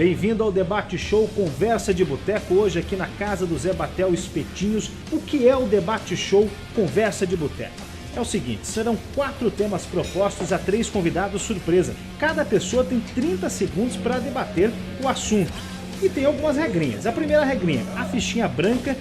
Bem-vindo ao Debate Show Conversa de Boteco, hoje aqui na casa do Zé Batel Espetinhos. O que é o Debate Show Conversa de Boteco? É o seguinte, serão 4 temas propostos a 3 convidados surpresa. Cada pessoa tem 30 segundos para debater o assunto. E tem algumas regrinhas. A primeira regrinha, a fichinha branca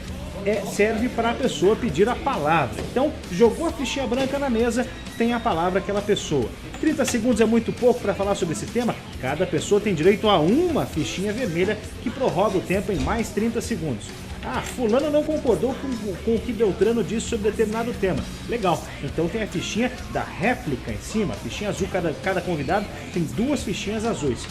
serve para a pessoa pedir a palavra. Então, jogou a fichinha branca na mesa, tem a palavra aquela pessoa. 30 segundos é muito pouco para falar sobre esse tema. Cada pessoa tem direito a uma fichinha vermelha que prorroga o tempo em mais 30 segundos. Ah, fulano não concordou com o que Beltrano disse sobre determinado tema. Legal, então tem a fichinha da réplica em cima, a fichinha azul, cada convidado tem 2 fichinhas azuis.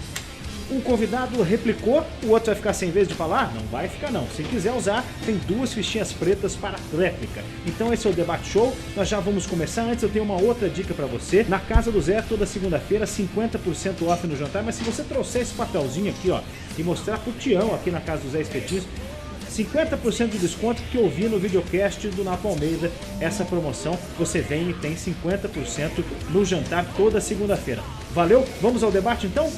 Um convidado replicou, o outro vai ficar sem vez de falar? Não vai ficar não. Se quiser usar, tem 2 fichinhas pretas para réplica. Então esse é o Debate Show, nós já vamos começar. Antes eu tenho uma outra dica para você. Na Casa do Zé, toda segunda-feira, 50% off no jantar. Mas se você trouxer esse papelzinho aqui, ó, e mostrar pro Tião aqui na Casa do Zé Espetinhos, 50% de desconto, que eu vi no videocast do Napo Almeida. Essa promoção, você vem e tem 50% no jantar toda segunda-feira. Valeu? Vamos ao debate então?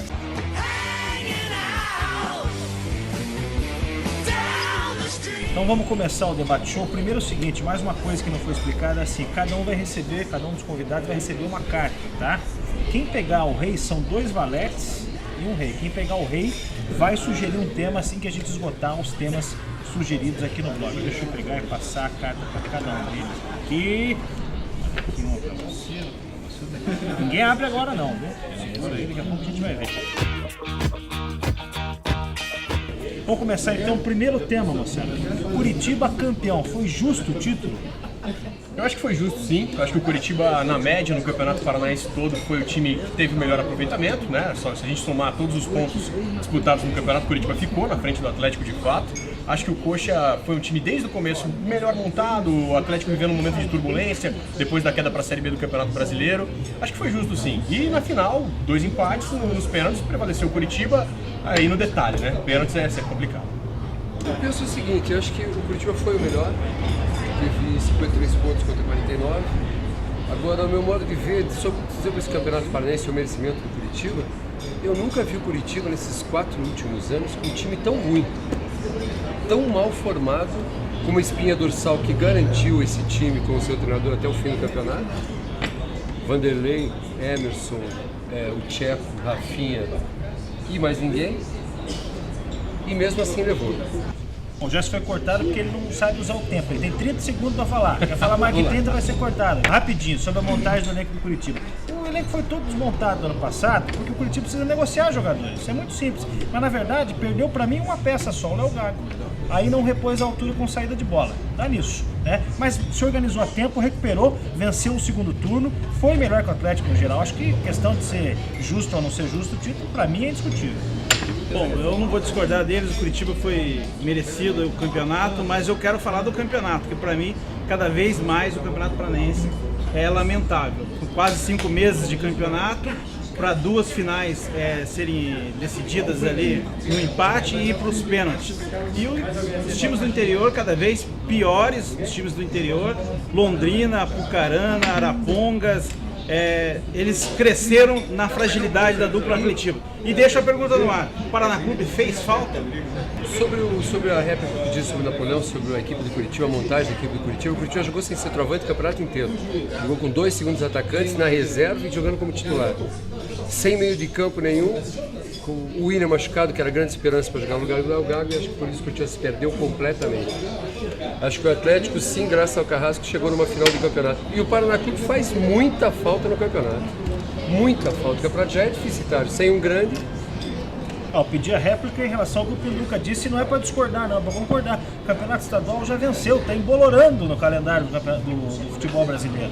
Então vamos começar o Debate Show. Primeiro é o seguinte, mais uma coisa que não foi explicada, assim, cada um dos convidados vai receber uma carta, tá? Quem pegar o rei são 2 valetes e um rei. Quem pegar o rei vai sugerir um tema assim que a gente esgotar os temas sugeridos aqui no blog. Deixa eu pegar e passar a carta para cada um deles aqui. Aqui uma para você. Ninguém abre agora não, viu? Daqui a pouco a gente vai ver. Vamos começar então o primeiro tema, moçada. Curitiba campeão. Foi justo o título? Eu acho que foi justo, sim. Eu acho que o Curitiba, na média, no Campeonato Paranaense todo, foi o time que teve o melhor aproveitamento, né? Só se a gente somar todos os pontos disputados no Campeonato, o Curitiba ficou na frente do Atlético de fato. Acho que o Coxa foi um time desde o começo melhor montado, o Atlético vivendo um momento de turbulência, depois da queda para a Série B do Campeonato Brasileiro. Acho que foi justo, sim. E na final, 2 empates, nos pênaltis prevaleceu o Curitiba, aí no detalhe, né? Pênaltis é sempre complicado. Eu penso o seguinte, eu acho que o Curitiba foi o melhor. Teve 53 pontos contra 49. Agora, o meu modo de ver sobre esse Campeonato Paranaense e o merecimento do Curitiba, eu nunca vi o Curitiba nesses 4 últimos anos com um time tão ruim, tão mal formado, com uma espinha dorsal que garantiu esse time com o seu treinador até o fim do campeonato. Vanderlei, Emerson, o Tcheco, Rafinha e mais ninguém. E mesmo assim levou. O Gerson foi cortado porque ele não sabe usar o tempo. Ele tem 30 segundos para falar. Quer falar mais que 30, vai ser cortado. Rapidinho, sobre a montagem do elenco do Curitiba. O elenco foi todo desmontado no ano passado porque o Curitiba precisa negociar jogadores. Isso é muito simples. Mas na verdade, perdeu para mim uma peça só, o Léo Gago. Aí não repôs a altura com saída de bola. Tá nisso, né? Mas se organizou a tempo, recuperou, venceu o segundo turno, foi melhor que o Atlético no geral. Acho que questão de ser justo ou não ser justo, o título para mim é indiscutível. Bom, eu não vou discordar deles, o Curitiba foi merecido o campeonato, mas eu quero falar do campeonato, que para mim, cada vez mais o Campeonato Paranaense é lamentável. Com quase 5 meses de campeonato, para 2 finais serem decididas ali no empate e ir para os pênaltis. E os times do interior cada vez piores, os times do interior, Londrina, Apucarana, Arapongas, eles cresceram na fragilidade da dupla Curitiba. E deixa a pergunta no ar, o Paraná Clube fez falta? Sobre a réplica que disse sobre o Napoleão, sobre a equipe do Curitiba, a montagem da equipe do Curitiba, o Curitiba jogou sem centroavante o campeonato inteiro. Jogou com 2 segundos atacantes na reserva e jogando como titular. Sem meio de campo nenhum, com o William machucado, que era a grande esperança para jogar no lugar do Léo Gago, e acho que por isso o Curitiba se perdeu completamente. Acho que o Atlético, sim, graças ao Carrasco, chegou numa final do campeonato. E o Paraná Clube faz muita falta no campeonato. Muita falta. O campeonato já é deficitário. Sem um grande... Eu pedi a réplica em relação ao que o Pinduca disse, não é para discordar, não, é para concordar. O campeonato estadual já venceu, está embolorando no calendário do futebol brasileiro.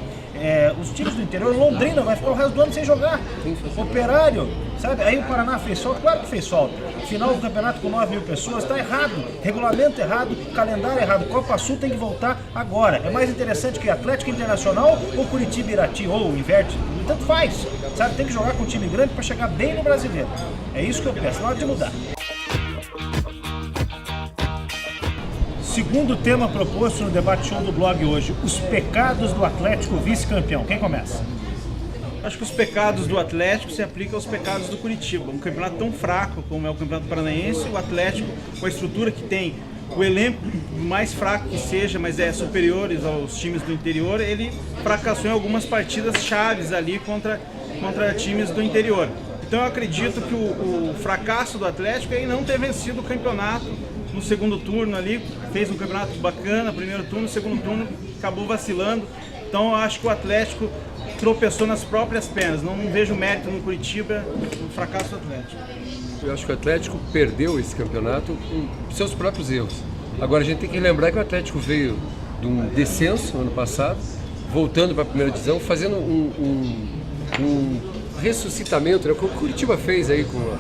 Os times do interior, Londrina vai ficar o resto do ano sem jogar. Operário, sabe? Aí o Paraná fez falta, claro que fez falta. Final do campeonato com 9 mil pessoas, está errado. Regulamento errado, calendário errado. Copa Sul tem que voltar agora. É mais interessante que Atlético Internacional ou Curitiba Irati, ou inverte. Tanto faz, sabe? Tem que jogar com um time grande para chegar bem no brasileiro. É isso que eu peço, na hora de mudar. Segundo tema proposto no Debate Show do blog hoje, os pecados do Atlético vice-campeão. Quem começa? Acho que os pecados do Atlético se aplicam aos pecados do Curitiba. Um campeonato tão fraco como é o Campeonato Paranaense, o Atlético, com a estrutura que tem, o elenco, mais fraco que seja, mas é superiores aos times do interior, ele fracassou em algumas partidas chaves ali contra times do interior. Então eu acredito que o fracasso do Atlético é em não ter vencido o campeonato no segundo turno ali, fez um campeonato bacana, primeiro turno, segundo turno acabou vacilando. Então eu acho que o Atlético tropeçou nas próprias pernas. Não vejo mérito no Curitiba no fracasso do Atlético. Eu acho que o Atlético perdeu esse campeonato com seus próprios erros. Agora a gente tem que lembrar que o Atlético veio de um descenso no ano passado, voltando para a primeira divisão, fazendo um ressuscitamento, né? Como o Curitiba fez aí com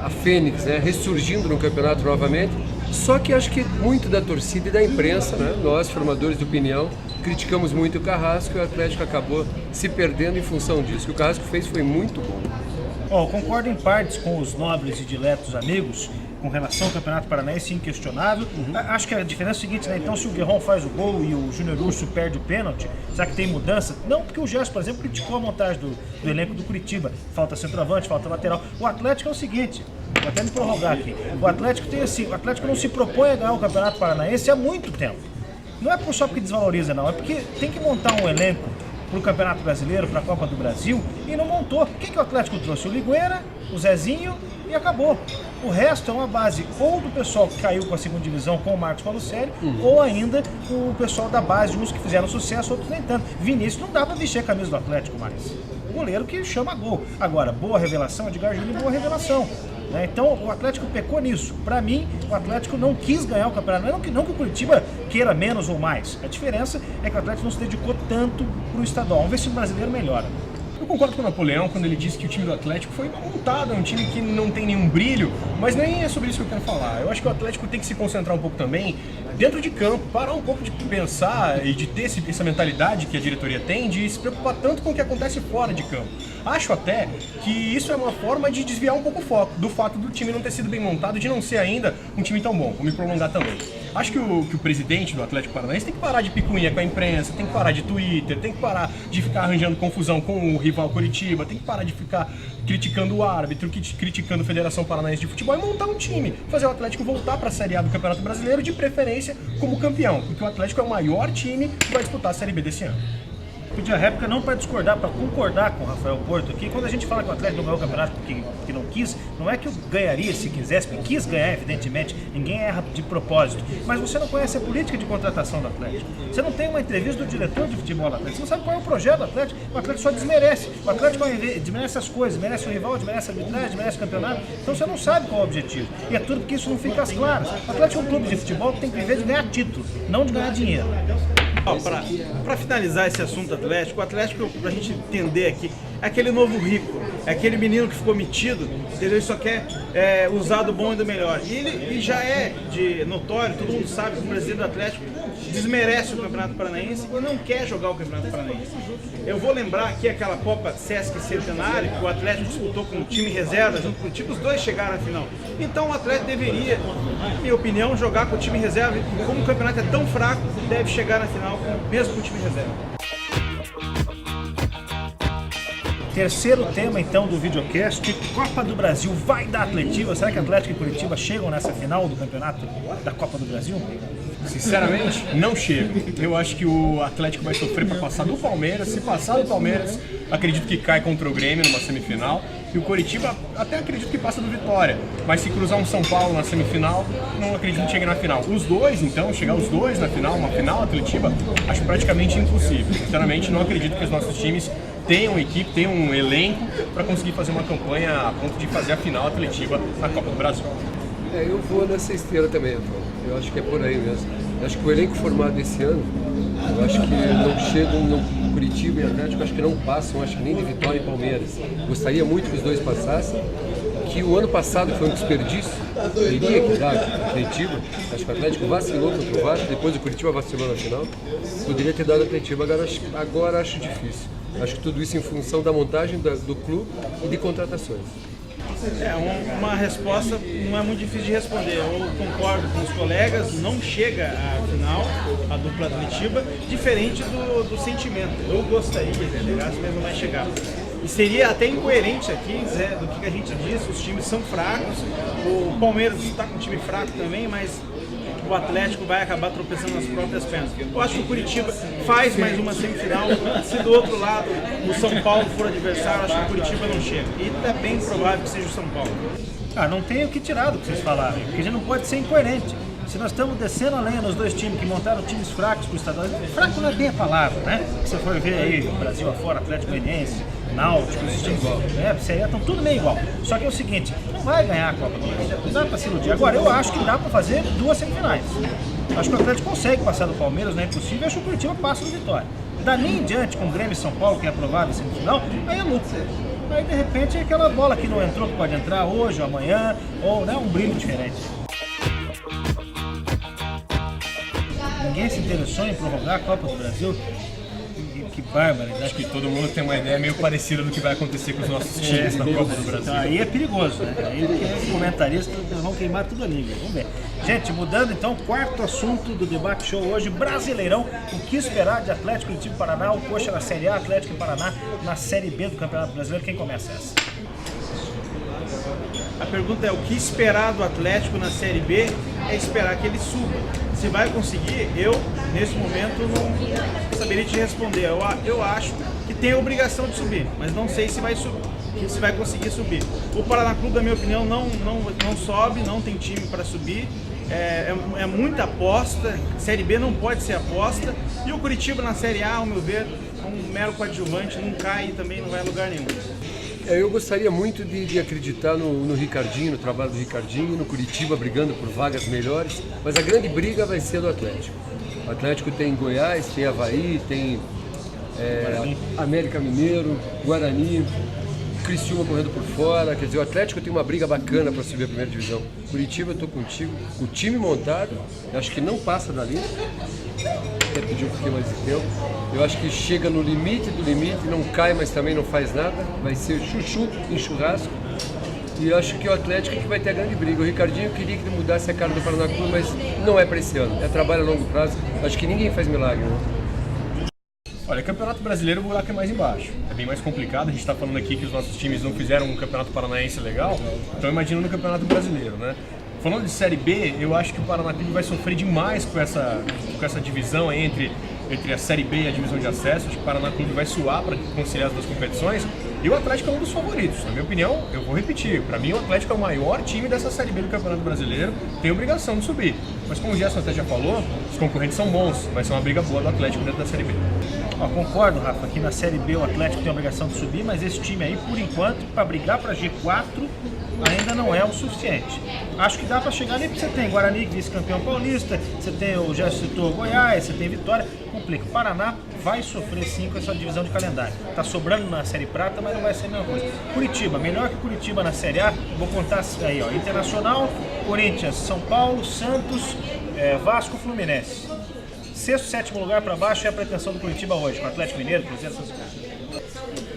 a Fênix, né? Ressurgindo no campeonato novamente. Só que acho que muito da torcida e da imprensa, né? Nós, formadores de opinião, criticamos muito o Carrasco e o Atlético acabou se perdendo em função disso. O que o Carrasco fez foi muito bom. Concordo em partes com os nobres e diletos amigos com relação ao Campeonato Paranaense, inquestionável. Acho que a diferença é a seguinte, né? Então, se o Guerrón faz o gol e o Júnior Urso perde o pênalti, será que tem mudança? Não, porque o Gerson, por exemplo, criticou a montagem do elenco do Curitiba. Falta centroavante, falta lateral. O Atlético é o seguinte, vou até me prorrogar aqui. O Atlético não se propõe a ganhar o Campeonato Paranaense há muito tempo. Não é só porque desvaloriza, não. É porque tem que montar um elenco para o Campeonato Brasileiro, para a Copa do Brasil, e não montou. Quem que o Atlético trouxe? O Ligueira, o Zezinho e acabou. O resto é uma base ou do pessoal que caiu com a segunda divisão com o Marcos Malucelli, ou ainda o pessoal da base, uns que fizeram sucesso, outros nem tanto. Vinícius não dá para vestir a camisa do Atlético mais. O goleiro que chama gol. Agora, boa revelação, Edgar Júnior, boa revelação. Então o Atlético pecou nisso. Para mim, o Atlético não quis ganhar o campeonato. Não que o Curitiba queira menos ou mais. A diferença é que o Atlético não se dedicou tanto para o estadual. Vamos ver se o brasileiro melhora. Eu concordo com o Napoleão quando ele disse que o time do Atlético foi mal montado, é um time que não tem nenhum brilho, mas nem é sobre isso que eu quero falar. Eu acho que o Atlético tem que se concentrar um pouco também dentro de campo, parar um pouco de pensar e de ter essa mentalidade que a diretoria tem de se preocupar tanto com o que acontece fora de campo. Acho até que isso é uma forma de desviar um pouco o foco do fato do time não ter sido bem montado, de não ser ainda um time tão bom. Vou me prolongar também. Acho que o presidente do Atlético Paranaense tem que parar de picuinha com a imprensa, tem que parar de Twitter, tem que parar de ficar arranjando confusão com o rival Curitiba, tem que parar de ficar criticando o árbitro, criticando a Federação Paranaense de Futebol e montar um time, fazer o Atlético voltar para a Série A do Campeonato Brasileiro, de preferência como campeão, porque o Atlético é o maior time que vai disputar a Série B desse ano. Pedir a réplica não para discordar, para concordar com o Rafael Porto aqui. Quando a gente fala que o Atlético não ganhou o campeonato porque não quis, não é que eu ganharia se quisesse, porque quis ganhar, evidentemente, ninguém erra de propósito. Mas você não conhece a política de contratação do Atlético. Você não tem uma entrevista do diretor de futebol do Atlético. Você não sabe qual é o projeto do Atlético. O Atlético só desmerece. O Atlético desmerece as coisas, desmerece o rival, desmerece a arbitragem, desmerece o campeonato. Então você não sabe qual é o objetivo. E é tudo porque isso não fica claro. O Atlético é um clube de futebol que tem que viver de ganhar título, não de ganhar dinheiro. Para finalizar esse assunto Atlético, o Atlético, pra gente entender aqui, é aquele novo rico, é aquele menino que ficou metido, ele só quer usar do bom e do melhor. E ele já é de notório, todo mundo sabe que o presidente do Atlético desmerece o Campeonato Paranaense e não quer jogar o Campeonato Paranaense. Eu vou lembrar aqui aquela Copa Sesc Centenário, que o Atlético disputou com o time reserva, junto com o time, os dois chegaram à final. Então o Atlético deveria, na minha opinião, jogar com o time reserva, e como o campeonato é tão fraco, deve chegar na final mesmo com o time reserva. Terceiro tema, então, do videocast, Copa do Brasil vai dar Atlético. Será que Atlético e Curitiba chegam nessa final do campeonato da Copa do Brasil? Sinceramente, não chega. Eu acho que o Atlético vai sofrer para passar do Palmeiras. Se passar do Palmeiras, acredito que cai contra o Grêmio numa semifinal. E o Coritiba até acredito que passa do Vitória. Mas se cruzar um São Paulo na semifinal, não acredito que chegue na final. Os dois, então, chegar os dois na final, uma final Atletiba, acho praticamente impossível. Sinceramente, não acredito que os nossos times tenham equipe, tenham um elenco para conseguir fazer uma campanha a ponto de fazer a final Atletiba na Copa do Brasil. Eu vou nessa esteira também, Antônio. Eu acho que é por aí mesmo. Eu acho que o elenco formado esse ano, eu acho que não chegam no Curitiba e Atlético, acho que não passam, acho que nem de Vitória e Palmeiras. Gostaria muito que os dois passassem, que o ano passado foi um desperdício, iria que dar Curitiba, acho que o Atlético vacilou contra o Vasco, depois o Curitiba vacilou na final, poderia ter dado Atlético, agora acho difícil. Acho que tudo isso em função da montagem do clube e de contratações. Uma resposta não é muito difícil de responder. Eu concordo com os colegas, não chega à final, a dupla Atletiba, diferente do sentimento. Eu gostaria de chegar, mas não vai chegar. E seria até incoerente aqui, Zé, do que a gente disse, os times são fracos, o Palmeiras está com um time fraco também, mas o Atlético vai acabar tropeçando nas próprias pernas. Eu acho que o Curitiba faz mais uma semifinal, se do outro lado o São Paulo for adversário, acho que o Curitiba não chega. E é bem provável que seja o São Paulo. Não tem o que tirar do que vocês falaram, porque a gente não pode ser incoerente. Se nós estamos descendo a lenha nos dois times que montaram times fracos para o estadual, fraco não é bem a palavra, né? Se você for ver aí, Brasil afora, Atlético Goianiense, Náutico, esses times estão tudo meio igual. Só que é o seguinte, não vai ganhar a Copa do Brasil, não dá para se iludir. Agora, eu acho que dá para fazer 2 semifinais. Acho que o Atlético consegue passar do Palmeiras, não é impossível, acho que o Curitiba passa no Vitória. Dali em diante, com o Grêmio e São Paulo, que é aprovado em semifinal, aí é lucro. Aí, de repente, é aquela bola que não entrou, que pode entrar hoje ou amanhã, ou um brilho diferente. Ninguém se interessou em prorrogar a Copa do Brasil? Que bárbaro. Acho que todo mundo tem uma ideia meio parecida do que vai acontecer com os nossos times na Copa do Brasil. Então, aí é perigoso, né? Aí os comentaristas vão queimar tudo ali, vamos ver. Gente, mudando então, quarto assunto do Debate Show hoje, Brasileirão. O que esperar de Atlético, Curitiba e Paraná? O Coxa na Série A, Atlético e Paraná na Série B do Campeonato Brasileiro. Quem começa essa? A pergunta é, o que esperar do Atlético na Série B é esperar que ele suba. Se vai conseguir, eu, nesse momento, não saberia te responder. Eu acho que tem a obrigação de subir, mas não sei se vai subir, se vai conseguir subir. O Paraná Clube, na minha opinião, não sobe, não tem time para subir. É muita aposta, Série B não pode ser aposta. E o Curitiba na Série A, ao meu ver, é um mero coadjuvante, não cai e também não vai a lugar nenhum. Eu gostaria muito de acreditar no Ricardinho, no trabalho do Ricardinho, no Curitiba brigando por vagas melhores, mas a grande briga vai ser do Atlético. O Atlético tem Goiás, tem Avaí, tem América Mineiro, Guarani, Criciúma correndo por fora, quer dizer, o Atlético tem uma briga bacana para subir a primeira divisão. Curitiba, eu estou contigo, o time montado, acho que não passa dali, até pedir um pouquinho mais de tempo. Eu acho que chega no limite do limite, não cai, mas também não faz nada, vai ser chuchu em churrasco. E eu acho que o Atlético é que vai ter a grande briga. O Ricardinho queria que ele mudasse a cara do Paraná Clube, mas não é para esse ano, é trabalho a longo prazo, acho que ninguém faz milagre, né? Olha, Campeonato Brasileiro o buraco é mais embaixo, é bem mais complicado. A gente está falando aqui que os nossos times não fizeram um Campeonato Paranaense legal, então imagina no Campeonato Brasileiro, né? Falando de Série B, eu acho que o Paraná Clube vai sofrer demais com essa divisão entre a Série B e a divisão de acesso. Acho que o Paraná Clube vai suar para conciliar as duas competições. E o Atlético é um dos favoritos. Na minha opinião, eu vou repetir, para mim o Atlético é o maior time dessa Série B do Campeonato Brasileiro, tem obrigação de subir. Mas como o Gerson até já falou, os concorrentes são bons, vai ser uma briga boa do Atlético dentro da Série B. Concordo, Rafa, que na Série B o Atlético tem a obrigação de subir, mas esse time aí, por enquanto, para brigar para G4, ainda não é o suficiente. Acho que dá para chegar ali, porque você tem Guarani, vice-campeão paulista, você tem o já citou Goiás, você tem Vitória, complica. O Paraná vai sofrer sim com essa divisão de calendário. Tá sobrando na Série Prata, mas não vai ser a mesma coisa. Curitiba, melhor que Curitiba na Série A, vou contar aí, ó, Internacional, Corinthians, São Paulo, Santos, Vasco, Fluminense. Sexto, sétimo lugar para baixo é a pretensão do Curitiba hoje, com o Atlético Mineiro, Cruzeiro, essas coisas.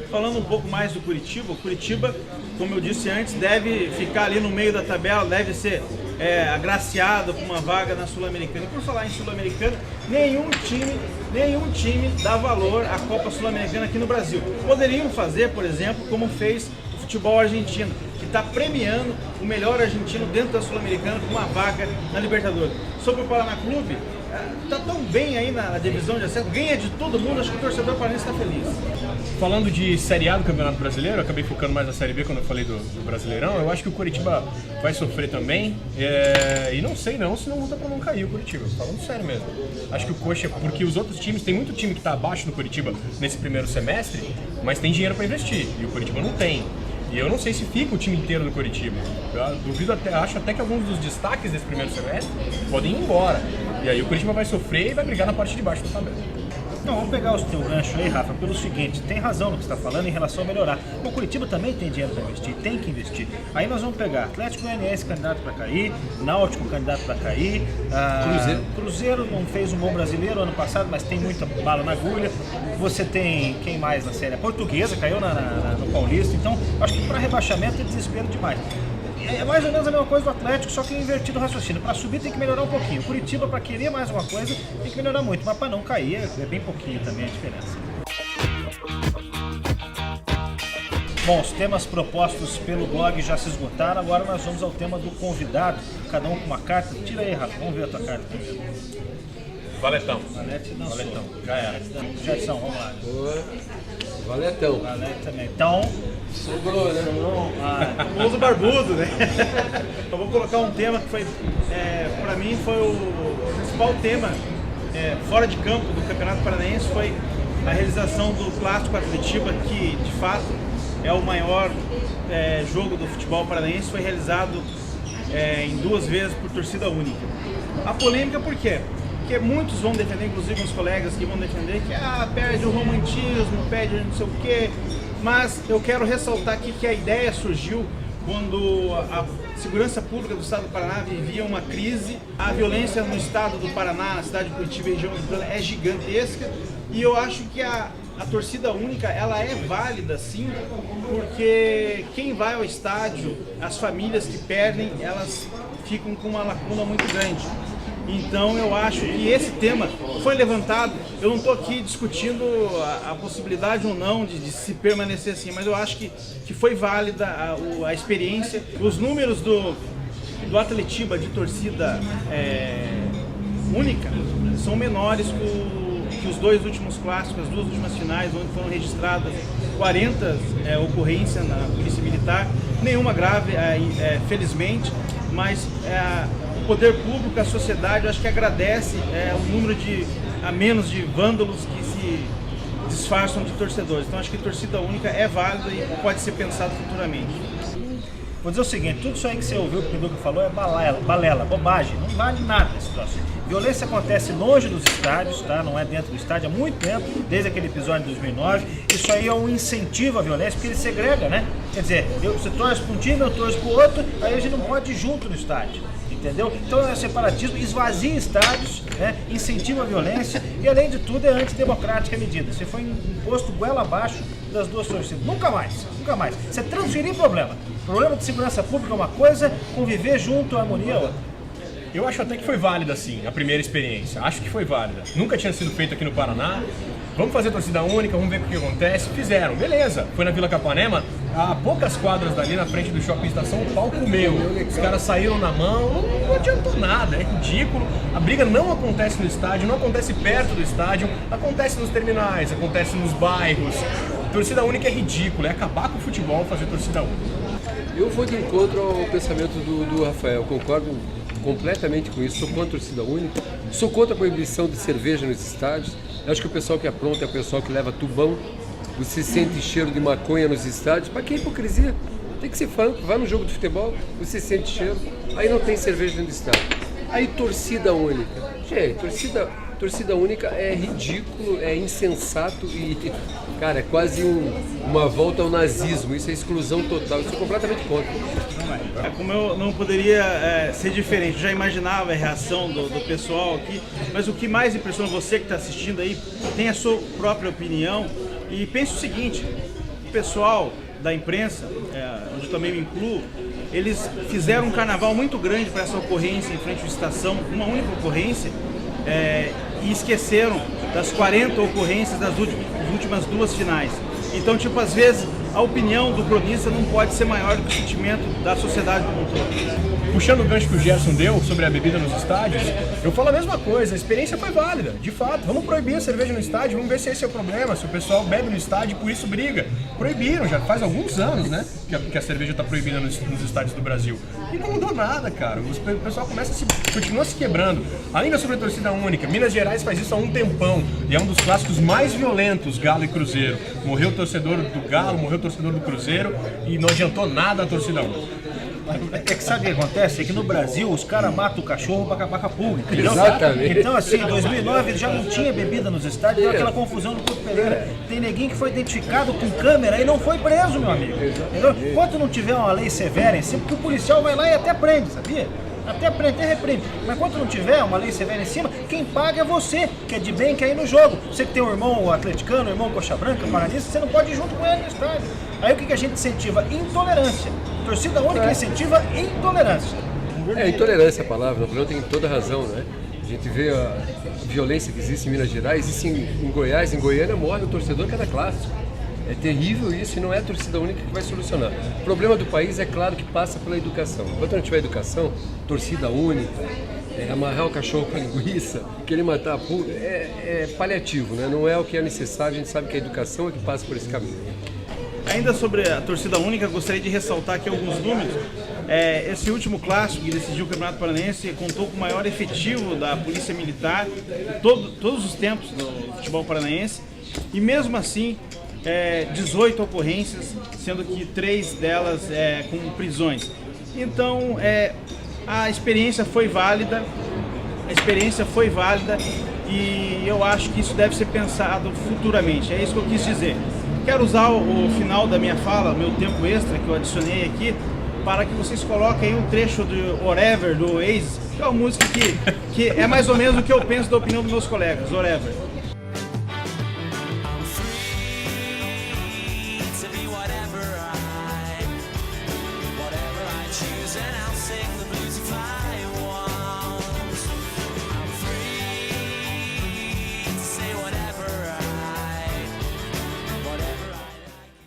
Falando um pouco mais do Curitiba, o Curitiba, como eu disse antes, deve ficar ali no meio da tabela, deve ser agraciado com uma vaga na Sul-Americana. E por falar em Sul-Americana, nenhum time dá valor à Copa Sul-Americana aqui no Brasil. Poderiam fazer, por exemplo, como fez o futebol argentino, que está premiando o melhor argentino dentro da Sul-Americana com uma vaga na Libertadores. Sobre o Paraná Clube, está tão bem aí na divisão de acesso, ganha de todo mundo, acho que o torcedor paranaense está feliz. Falando de Série A do Campeonato Brasileiro, eu acabei focando mais na Série B quando eu falei do Brasileirão. Eu acho que o Curitiba vai sofrer também, e não sei não se não luta para não cair o Curitiba, falando sério mesmo. Acho que o Coxa, porque os outros times, tem muito time que está abaixo do Curitiba nesse primeiro semestre, mas tem dinheiro para investir, e o Curitiba não tem. E eu não sei se fica o time inteiro do Curitiba. Eu duvido acho até que alguns dos destaques desse primeiro semestre podem ir embora. E aí o Curitiba vai sofrer e vai brigar na parte de baixo da tabela. Então vamos pegar o teu gancho aí, Rafa, pelo seguinte, tem razão no que você está falando em relação a melhorar. O Curitiba também tem dinheiro para investir, tem que investir. Aí nós vamos pegar Atlético Goianiense candidato para cair, Náutico candidato para cair, Cruzeiro não fez um bom brasileiro ano passado, mas tem muita bala na agulha. Você tem, quem mais na série? A Portuguesa caiu no Paulista, então acho que para rebaixamento é desespero demais. É mais ou menos a mesma coisa do Atlético, só que invertido o raciocínio. Para subir tem que melhorar um pouquinho. O Curitiba, para querer mais uma coisa, tem que melhorar muito. Mas para não cair, é bem pouquinho também a diferença. Bom, os temas propostos pelo blog já se esgotaram. Agora nós vamos ao tema do convidado. Cada um com uma carta. Tira aí, Rafa. Vamos ver a tua carta primeiro. Valetão. Valete não Valetão. sou. Já era. Jetson, vamos lá. Boa. Valetão. Valete também. Então... Sobrou, né? Famoso barbudo, né? Eu vou colocar um tema que foi, para mim, foi o principal tema fora de campo do Campeonato Paranaense, foi a realização do Clássico Atletiba, que de fato é o maior jogo do futebol paranaense, foi realizado em 2 vezes por torcida única. A polêmica por quê? Porque muitos vão defender, inclusive uns colegas que vão defender que perde o romantismo, perde não sei o quê. Mas eu quero ressaltar aqui que a ideia surgiu quando a segurança pública do estado do Paraná vivia uma crise. A violência no estado do Paraná, na cidade de Curitiba e região metropolitana, é gigantesca. E eu acho que a torcida única, ela é válida sim, porque quem vai ao estádio, as famílias que perdem, elas ficam com uma lacuna muito grande. Então eu acho que esse tema foi levantado. Eu não estou aqui discutindo a possibilidade ou não de se permanecer assim, mas eu acho que foi válida a experiência. Os números do Atletiba de torcida única são menores que os 2 últimos clássicos, as 2 últimas finais, onde foram registradas 40 ocorrências na Polícia Militar, nenhuma grave, felizmente, mas o poder público, a sociedade, acho que agradece o número a menos de vândalos que se disfarçam de torcedores. Então acho que torcida única é válida e pode ser pensado futuramente. Vou dizer o seguinte, tudo isso aí que você ouviu que o Pinduca falou é balela, bobagem, não vale nada esse troço. Violência acontece longe dos estádios, tá? Não é dentro do estádio há muito tempo, desde aquele episódio de 2009. Isso aí é um incentivo à violência, porque ele segrega, né? Quer dizer, você torce para um time, eu torço para o outro, aí a gente não pode ir junto no estádio. Entendeu? Então é separatismo, esvazia estádios, né? Incentiva a violência e, além de tudo, é antidemocrática a medida. Você foi imposto goela abaixo das 2 torcidas. Nunca mais, nunca mais. Você transferir problema. Problema de segurança pública é uma coisa, conviver junto, harmonia é outra. Eu acho até que foi válida, sim, a primeira experiência. Acho que foi válida. Nunca tinha sido feito aqui no Paraná. Vamos fazer torcida única, vamos ver o que acontece. Fizeram, beleza. Foi na Vila Capanema, a poucas quadras dali na frente do Shopping Estação, o pau comeu. Os caras saíram na mão, não adiantou nada, é ridículo. A briga não acontece no estádio, não acontece perto do estádio, acontece nos terminais, acontece nos bairros. Torcida única é ridículo, é acabar com o futebol fazer torcida única. Eu vou de encontro ao pensamento do Rafael, concordo completamente com isso, sou contra a torcida única, sou contra a proibição de cerveja nos estádios. Eu acho que o pessoal que apronta é o pessoal que leva tubão, você sente cheiro de maconha nos estádios. Para que hipocrisia? Tem que ser franco, vai no jogo de futebol, você sente cheiro, aí não tem cerveja dentro do estádio. Aí torcida única, gente, torcida única é ridículo, é insensato e, cara, é quase uma volta ao nazismo, isso é exclusão total, eu sou completamente contra. Como eu não poderia ser diferente, eu já imaginava a reação do pessoal aqui, mas o que mais impressiona você que está assistindo aí, tem a sua própria opinião e pense o seguinte, o pessoal da imprensa, onde eu também me incluo, eles fizeram um carnaval muito grande para essa ocorrência em frente à estação, uma única ocorrência, e esqueceram das 40 ocorrências das últimas 2 finais. Então, tipo, às vezes a opinião do cronista não pode ser maior do que o sentimento da sociedade como um todo. Puxando o gancho que o Gerson deu sobre a bebida nos estádios, eu falo a mesma coisa, a experiência foi válida, de fato. Vamos proibir a cerveja no estádio, vamos ver se esse é o problema, se o pessoal bebe no estádio e por isso briga. Proibiram, já faz alguns anos, né, que a cerveja está proibida nos estádios do Brasil. E não mudou nada, cara, o pessoal continua se quebrando. Ainda sobre a torcida única, Minas Gerais faz isso há um tempão, e é um dos clássicos mais violentos, Galo e Cruzeiro. Morreu o torcedor do Galo, morreu o torcedor do Cruzeiro, e não adiantou nada a torcida única. É que sabe o que acontece? É que no Brasil os caras matam o cachorro pra acabar com a pulga, entendeu? Exatamente. Então assim, em 2009 já não tinha bebida nos estádios, deu aquela confusão no Couto Pereira. Tem neguinho que foi identificado com câmera e não foi preso, meu amigo. Entendeu? Enquanto não tiver uma lei severa em cima, porque o policial vai lá e até prende, sabia? Até prende, até reprime. Mas enquanto não tiver uma lei severa em cima, quem paga é você, que é de bem, que é ir no jogo. Você que tem um irmão atleticano, um irmão coxa branca, paranista, você não pode ir junto com ele no estádio. Aí o que a gente incentiva? Intolerância. Torcida única incentiva intolerância. Intolerância é a palavra, o Napoleão tem toda a razão, né? A gente vê a violência que existe em Minas Gerais, existe em Goiás, em Goiânia morre o torcedor cada clássico. É terrível isso e não é a torcida única que vai solucionar. O problema do país é claro que passa pela educação. Enquanto não tiver educação, torcida única, amarrar o cachorro com a linguiça, querer matar a pulga, é paliativo, né? Não é o que é necessário, a gente sabe que a educação é que passa por esse caminho. Ainda sobre a torcida única, gostaria de ressaltar aqui alguns números. Esse último clássico que decidiu o Campeonato Paranaense contou com o maior efetivo da Polícia Militar de todos os tempos do futebol paranaense e mesmo assim 18 ocorrências, sendo que 3 delas com prisões. Então a experiência foi válida, e eu acho que isso deve ser pensado futuramente, é isso que eu quis dizer. Quero usar o final da minha fala, o meu tempo extra que eu adicionei aqui, para que vocês coloquem aí um trecho do Whatever, do Oasis, que é uma música que é mais ou menos o que eu penso da opinião dos meus colegas, Whatever.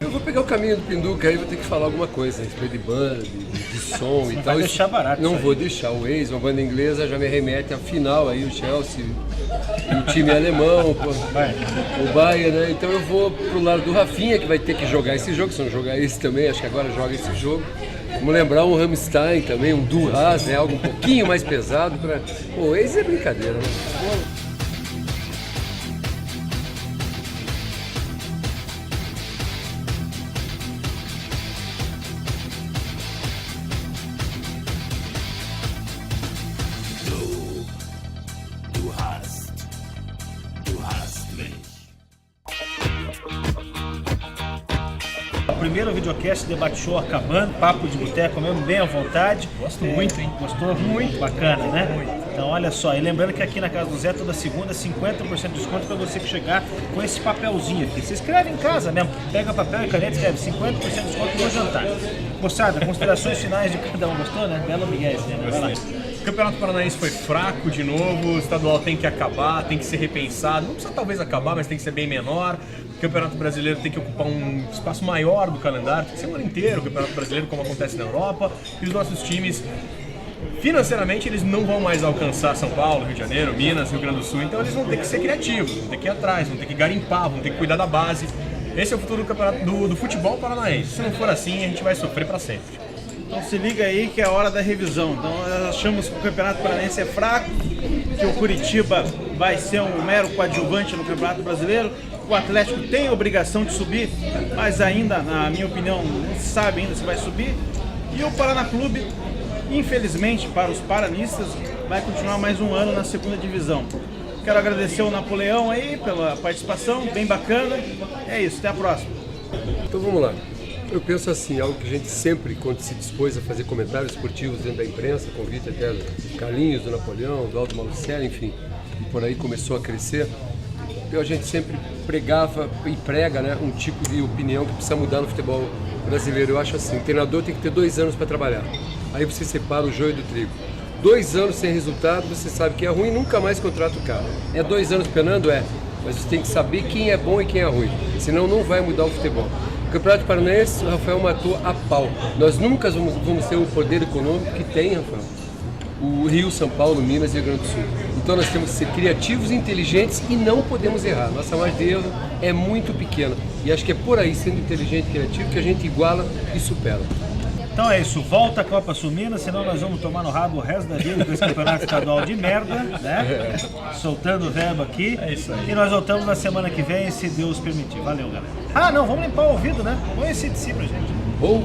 Eu vou pegar o caminho do Pinduca aí, vou ter que falar alguma coisa a respeito de banda, de som e tal. Vai deixar barato. Não vou deixar. O Oasis, uma banda inglesa, já me remete à final aí, o Chelsea, o time alemão, o Bayern, né? Então eu vou pro lado do Rafinha, que vai ter que jogar esse jogo, se não jogar esse também, acho que agora joga esse jogo. Vamos lembrar um Rammstein também, um Duras, né? Algo um pouquinho mais pesado. O Oasis é brincadeira, né? Primeiro videocast, debate show acabando, papo de boteco mesmo, bem à vontade. Gosto muito, hein? Gostou? Muito bacana, né? Muito. Então olha só, e lembrando que aqui na Casa do Zé, toda segunda, 50% de desconto para você que chegar com esse papelzinho aqui. Você escreve em casa mesmo, pega papel e caneta e escreve 50% de desconto no jantar. Moçada, considerações finais de cada um, gostou, né? Belo Miguel, né? Vai lá. O Campeonato Paranaense foi fraco de novo, o estadual tem que acabar, tem que ser repensado. Não precisa talvez acabar, mas tem que ser bem menor. O Campeonato Brasileiro tem que ocupar um espaço maior do calendário, tem que ser o ano inteiro o Campeonato Brasileiro, como acontece na Europa. E os nossos times, financeiramente, eles não vão mais alcançar São Paulo, Rio de Janeiro, Minas, Rio Grande do Sul. Então eles vão ter que ser criativos, vão ter que ir atrás, vão ter que garimpar, vão ter que cuidar da base. Esse é o futuro do campeonato do futebol paranaense. Se não for assim, a gente vai sofrer para sempre. Então se liga aí que é a hora da revisão. Então nós achamos que o Campeonato Paranaense é fraco, que o Curitiba vai ser um mero coadjuvante no Campeonato Brasileiro. O Atlético tem a obrigação de subir, mas ainda, na minha opinião, não se sabe ainda se vai subir. E o Paraná Clube, infelizmente para os paranistas, vai continuar mais um ano na segunda divisão. Quero agradecer ao Napoleão aí pela participação, bem bacana. É isso, até a próxima. Então vamos lá. Eu penso assim, algo que a gente sempre, quando se dispôs a fazer comentários esportivos dentro da imprensa, convite até do Carlinhos, do Napoleão, do Aldo Malucelli, enfim, e por aí começou a crescer, a gente sempre pregava e prega, né, um tipo de opinião que precisa mudar no futebol brasileiro. Eu acho assim, o treinador tem que ter 2 anos para trabalhar, aí você separa o joio do trigo. 2 anos sem resultado, você sabe que é ruim, nunca mais contrata o cara. É 2 anos penando? É, mas você tem que saber quem é bom e quem é ruim, senão não vai mudar o futebol. O Campeonato Paranaense, o Rafael matou a pau. Nós nunca vamos ter o poder econômico que tem, Rafael, o Rio, São Paulo, Minas e Rio Grande do Sul. Então nós temos que ser criativos e inteligentes e não podemos errar. Nossa margem de erro é muito pequena. E acho que é por aí, sendo inteligente e criativo, que a gente iguala e supera. Então é isso, volta a Copa Sul Minas, senão nós vamos tomar no rabo o resto da vida com esse campeonato estadual de merda, né? Soltando o verbo aqui. É isso aí. E nós voltamos na semana que vem, se Deus permitir. Valeu, galera. Ah, não, vamos limpar o ouvido, né? Põe esse de si pra gente. Boa!